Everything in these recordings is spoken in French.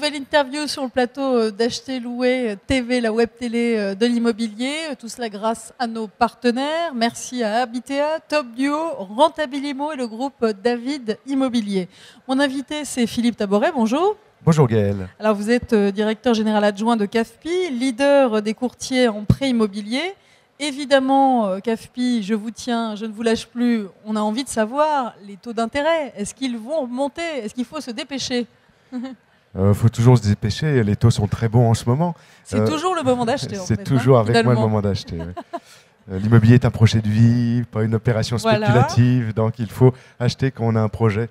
nouvelle interview sur le plateau d'Acheter Louer TV, la web télé de l'immobilier. Tout cela grâce à nos partenaires. Merci à Habitea, Top Duo, Rentabilimo et le groupe David Immobilier. Mon invité, c'est Philippe Taboret. Bonjour. Bonjour Gaël. Alors vous êtes directeur général adjoint de CAFPI, leader des courtiers en prêt immobilier. Évidemment, CAFPI, je vous tiens, je ne vous lâche plus. On a envie de savoir les taux d'intérêt. Est-ce qu'ils vont monter? Est-ce qu'il faut se dépêcher? Faut toujours se dépêcher, les taux sont très bons en ce moment. C'est toujours le moment d'acheter. C'est toujours avec moi le moment d'acheter. L'immobilier est un projet de vie, pas une opération spéculative, donc il faut acheter quand on a un projet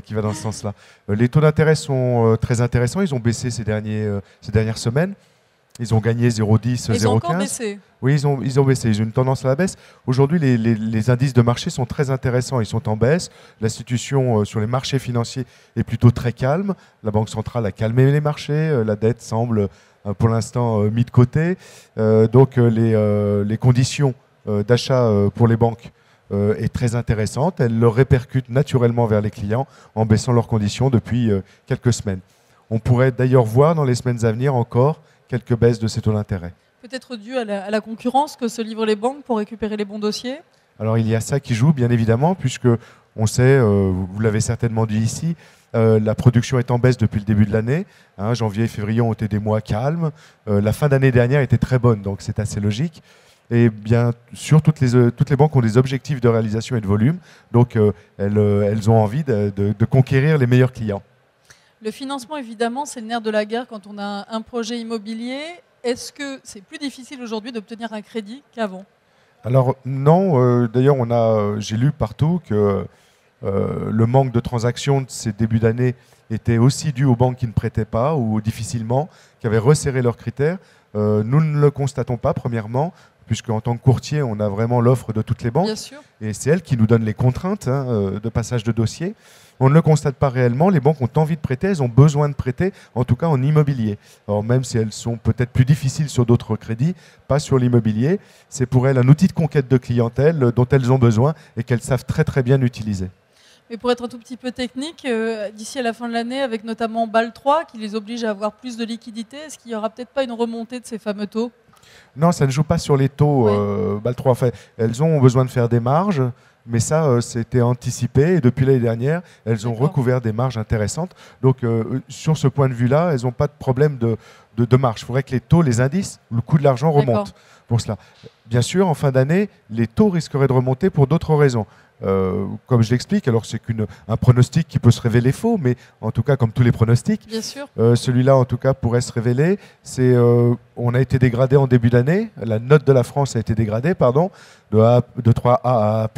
qui va dans ce sens-là. Les taux d'intérêt sont très intéressants, ils ont baissé ces dernières semaines. Ils ont gagné 0,10, 0,15. Ils ont encore baissé. Oui, ils ont baissé. Ils ont une tendance à la baisse. Aujourd'hui, les indices de marché sont très intéressants. Ils sont en baisse. La situation sur les marchés financiers est plutôt très calme. La Banque centrale a calmé les marchés. La dette semble, pour l'instant, mise de côté. Donc, les conditions d'achat pour les banques est très intéressante. Elles le répercutent naturellement vers les clients en baissant leurs conditions depuis quelques semaines. On pourrait d'ailleurs voir dans les semaines à venir encore quelques baisses de ces taux d'intérêt. Peut-être dû à la concurrence que se livrent les banques pour récupérer les bons dossiers? Alors il y a ça qui joue bien évidemment, puisque on sait, vous l'avez certainement dit ici, la production est en baisse depuis le début de l'année. Janvier et février ont été des mois calmes. La fin d'année dernière était très bonne, donc c'est assez logique. Et bien sûr, toutes les banques ont des objectifs de réalisation et de volume, donc elles ont envie de conquérir les meilleurs clients. Le financement, évidemment, c'est le nerf de la guerre quand on a un projet immobilier. Est-ce que c'est plus difficile aujourd'hui d'obtenir un crédit qu'avant? Alors non, d'ailleurs j'ai lu partout que le manque de transactions de ces débuts d'année était aussi dû aux banques qui ne prêtaient pas ou difficilement, qui avaient resserré leurs critères. Nous ne le constatons pas, premièrement, puisque en tant que courtier, on a vraiment l'offre de toutes les banques. Bien sûr. Et c'est elles qui nous donnent les contraintes de passage de dossier. On ne le constate pas réellement. Les banques ont envie de prêter, elles ont besoin de prêter, en tout cas en immobilier. Alors même si elles sont peut-être plus difficiles sur d'autres crédits, pas sur l'immobilier, c'est pour elles un outil de conquête de clientèle dont elles ont besoin et qu'elles savent très très bien utiliser. Mais pour être un tout petit peu technique, d'ici à la fin de l'année, avec notamment BAL 3 qui les oblige à avoir plus de liquidités, est-ce qu'il n'y aura peut-être pas une remontée de ces fameux taux? Non, ça ne joue pas sur les taux BAL 3. Enfin, elles ont besoin de faire des marges. Mais ça, c'était anticipé et depuis l'année dernière, elles ont recouvert des marges intéressantes. Donc, sur ce point de vue-là, elles n'ont pas de problème de marge. Il faudrait que les taux, les indices, le coût de l'argent remonte pour cela. Bien sûr, en fin d'année, les taux risqueraient de remonter pour d'autres raisons. Comme je l'explique, alors c'est un pronostic qui peut se révéler faux, mais en tout cas, comme tous les pronostics, celui-là, en tout cas, pourrait se révéler. On a été dégradé en début d'année, la note de la France a été dégradée, de 3A à A+,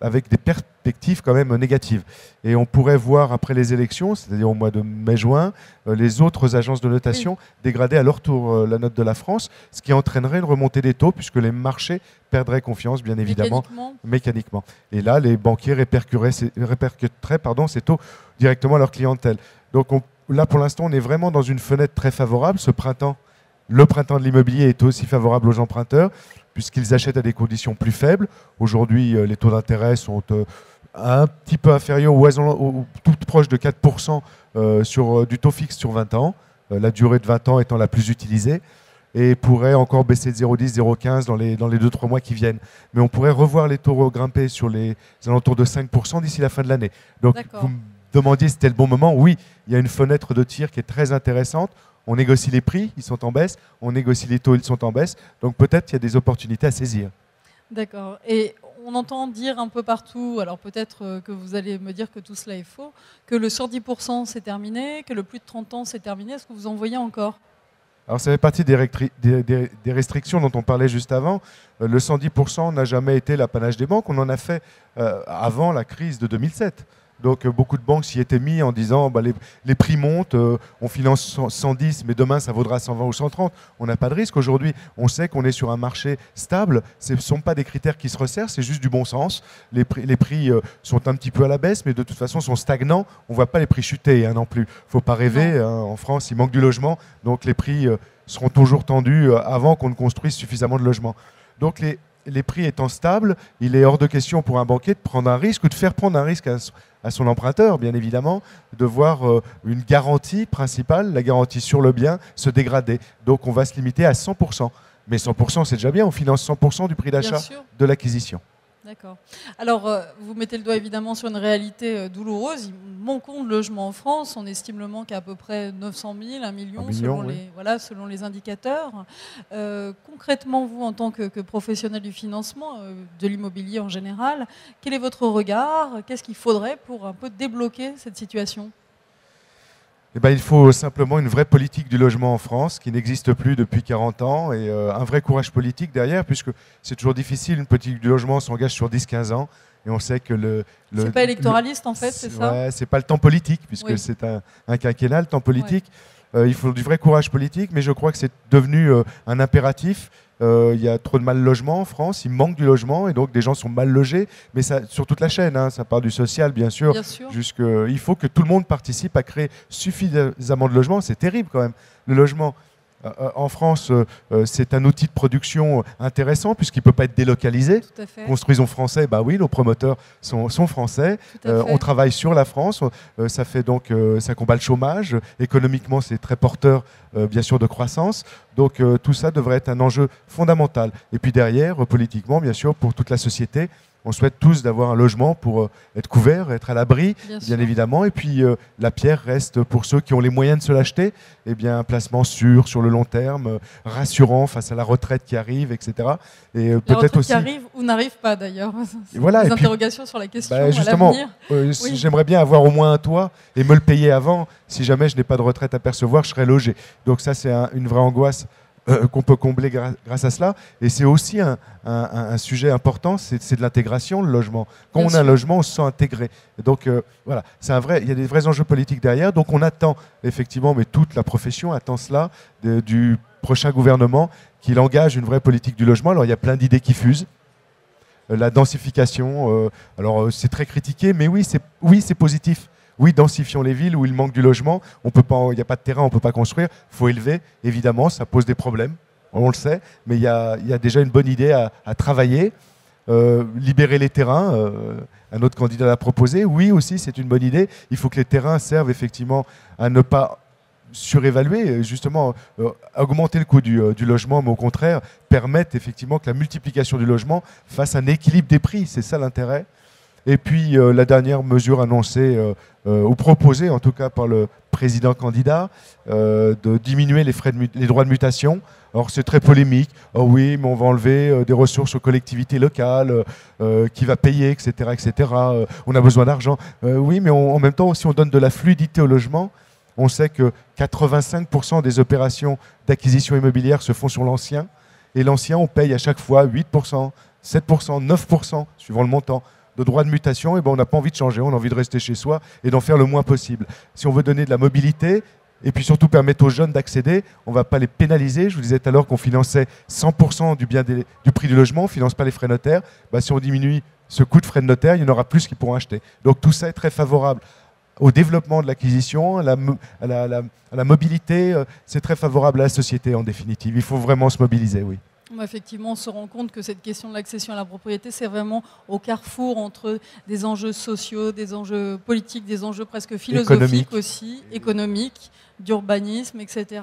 avec des perspectives quand même négatives. Et on pourrait voir après les élections, c'est-à-dire au mois de mai-juin, les autres agences de notation dégrader à leur tour la note de la France, ce qui entraînerait une remontée des taux, puisque les marchés perdraient confiance, bien évidemment, mécaniquement. Et là, les banquiers répercuteraient ces taux directement à leur clientèle. Donc là, pour l'instant, on est vraiment dans une fenêtre très favorable. Ce printemps, le printemps de l'immobilier est aussi favorable aux emprunteurs, puisqu'ils achètent à des conditions plus faibles. Aujourd'hui, les taux d'intérêt sont un petit peu inférieurs ou tout proche de 4% sur du taux fixe sur 20 ans, la durée de 20 ans étant la plus utilisée, et pourrait encore baisser de 0,10, 0,15 dans les 2-3 mois qui viennent. Mais on pourrait revoir les taux grimper sur les alentours de 5% d'ici la fin de l'année. Donc, vous me demandiez si c'était le bon moment. Oui, il y a une fenêtre de tir qui est très intéressante. On négocie les prix, ils sont en baisse. On négocie les taux, ils sont en baisse. Donc peut-être qu'il y a des opportunités à saisir. D'accord. Et on entend dire un peu partout, alors peut-être que vous allez me dire que tout cela est faux, que le sur 10% c'est terminé, que le plus de 30 ans c'est terminé. Est-ce que vous en voyez encore? Alors ça fait partie des restrictions dont on parlait juste avant. Le 110% n'a jamais été l'apanage des banques. On en a fait avant la crise de 2007. Donc beaucoup de banques s'y étaient mis en disant les prix montent, on finance 110 mais demain ça vaudra 120 ou 130. On n'a pas de risque. Aujourd'hui, on sait qu'on est sur un marché stable. Ce ne sont pas des critères qui se resserrent, c'est juste du bon sens. Les prix sont un petit peu à la baisse, mais de toute façon sont stagnants. On ne voit pas les prix chuter non plus. Il ne faut pas rêver. En France, il manque du logement, donc les prix seront toujours tendus avant qu'on ne construise suffisamment de logements. Donc les prix étant stables, il est hors de question pour un banquier de prendre un risque ou de faire prendre un risque à son emprunteur, bien évidemment, de voir une garantie principale, la garantie sur le bien, se dégrader. Donc on va se limiter à 100%. Mais 100%, c'est déjà bien, on finance 100% du prix d'achat de l'acquisition. D'accord. Alors, vous mettez le doigt évidemment sur une réalité douloureuse. Il manque de logements en France. On estime le manque à peu près 900 000, 1 million, selon les indicateurs. Concrètement, vous, en tant que professionnel du financement, de l'immobilier en général, quel est votre regard? Qu'est-ce qu'il faudrait pour un peu débloquer cette situation? Eh ben, il faut simplement une vraie politique du logement en France qui n'existe plus depuis 40 ans et un vrai courage politique derrière, puisque c'est toujours difficile. Une politique du logement s'engage sur 10-15 ans et on sait que c'est pas électoraliste en fait, c'est ça? Ouais, c'est pas le temps politique, puisque c'est un quinquennat, le temps politique. Il faut du vrai courage politique, mais je crois que c'est devenu un impératif. Il y a trop de mal logement en France, il manque du logement et donc des gens sont mal logés, mais ça, sur toute la chaîne, hein, ça part du social bien sûr. Il faut que tout le monde participe à créer suffisamment de logements, c'est terrible quand même. Le logement en France, c'est un outil de production intéressant puisqu'il ne peut pas être délocalisé. Construisons français, bah oui, nos promoteurs sont français. On travaille sur la France, ça fait donc ça combat le chômage. Économiquement, c'est très porteur, bien sûr, de croissance. Donc tout ça devrait être un enjeu fondamental. Et puis derrière, politiquement, bien sûr, pour toute la société, on souhaite tous d'avoir un logement pour être couvert, être à l'abri, bien évidemment. Et puis la pierre reste pour ceux qui ont les moyens de se l'acheter, eh bien un placement sûr sur le long terme, rassurant face à la retraite qui arrive, etc. Et la retraite aussi qui arrive ou n'arrive pas d'ailleurs. Voilà, des interrogations sur la question justement, à l'avenir. J'aimerais bien avoir au moins un toit et me le payer avant. Si jamais je n'ai pas de retraite à percevoir, je serai logé. Donc ça, c'est une vraie angoisse qu'on peut combler grâce à cela. Et c'est aussi un sujet important, c'est de l'intégration, le logement. Quand on a un logement, on se sent intégré. Et donc voilà, il y a des vrais enjeux politiques derrière. Donc on attend effectivement, mais toute la profession attend cela du prochain gouvernement, qu'il engage une vraie politique du logement. Alors il y a plein d'idées qui fusent. La densification, alors c'est très critiqué, mais oui, c'est positif. Oui, densifions les villes où il manque du logement. Il n'y a pas de terrain, on ne peut pas construire. Il faut élever, évidemment, ça pose des problèmes. On le sait, mais il y a déjà une bonne idée à travailler. Libérer les terrains, un autre candidat l'a proposé. Oui, aussi, c'est une bonne idée. Il faut que les terrains servent effectivement à ne pas surévaluer, justement, augmenter le coût du logement, mais au contraire, permettre effectivement que la multiplication du logement fasse un équilibre des prix. C'est ça l'intérêt. Et puis la dernière mesure annoncée ou proposée en tout cas par le président candidat, de diminuer les droits de mutation. Alors c'est très polémique. Oh oui, mais on va enlever des ressources aux collectivités locales, qui va payer, etc., etc. On a besoin d'argent. Oui, mais en même temps, si on donne de la fluidité au logement, on sait que 85% des opérations d'acquisition immobilière se font sur l'ancien. Et l'ancien, on paye à chaque fois 8%, 7%, 9%, suivant le montant de droits de mutation. Et ben on n'a pas envie de changer, on a envie de rester chez soi et d'en faire le moins possible. Si on veut donner de la mobilité et puis surtout permettre aux jeunes d'accéder, on ne va pas les pénaliser. Je vous disais tout à l'heure qu'on finançait 100% du prix du logement, on ne finance pas les frais notaires. Ben, si on diminue ce coût de frais de notaire, il y en aura plus qui pourront acheter. Donc tout ça est très favorable au développement de l'acquisition, à la mobilité, c'est très favorable à la société en définitive. Il faut vraiment se mobiliser, oui. Effectivement, on se rend compte que cette question de l'accession à la propriété, c'est vraiment au carrefour entre des enjeux sociaux, des enjeux politiques, des enjeux presque philosophiques aussi, économiques, d'urbanisme, etc.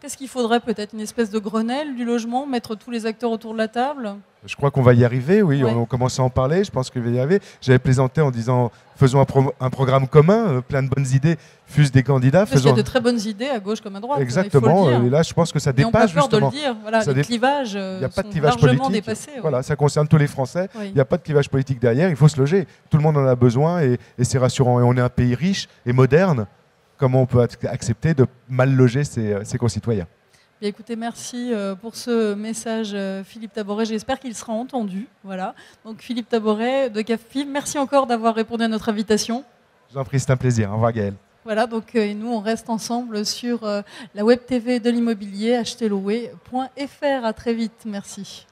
Qu'est-ce qu'il faudrait peut-être une espèce de Grenelle du logement, mettre tous les acteurs autour de la table? Je crois qu'on va y arriver, oui, on commence à en parler, je pense qu'il va y arriver. J'avais plaisanté en disant, faisons un programme commun, plein de bonnes idées, fusent des candidats. Parce qu'il y a de très bonnes idées à gauche comme à droite. Exactement, et là je pense que ça dépasse justement. On a peur de le dire, voilà, les clivages sont largement dépassés. Voilà, ça concerne tous les Français, il n'y a pas de clivage politique derrière, il faut se loger. Tout le monde en a besoin et c'est rassurant. Et on est un pays riche et moderne, comment on peut accepter de mal loger ses concitoyens? Bien, écoutez, merci pour ce message, Philippe Taboret. J'espère qu'il sera entendu. Voilà. Donc, Philippe Taboret de CAFPIM, merci encore d'avoir répondu à notre invitation. Je vous en prie, c'est un plaisir. Au revoir, Gaëlle. Voilà, donc nous, on reste ensemble sur la web TV de l'immobilier, acheterlouer.fr. À très vite. Merci.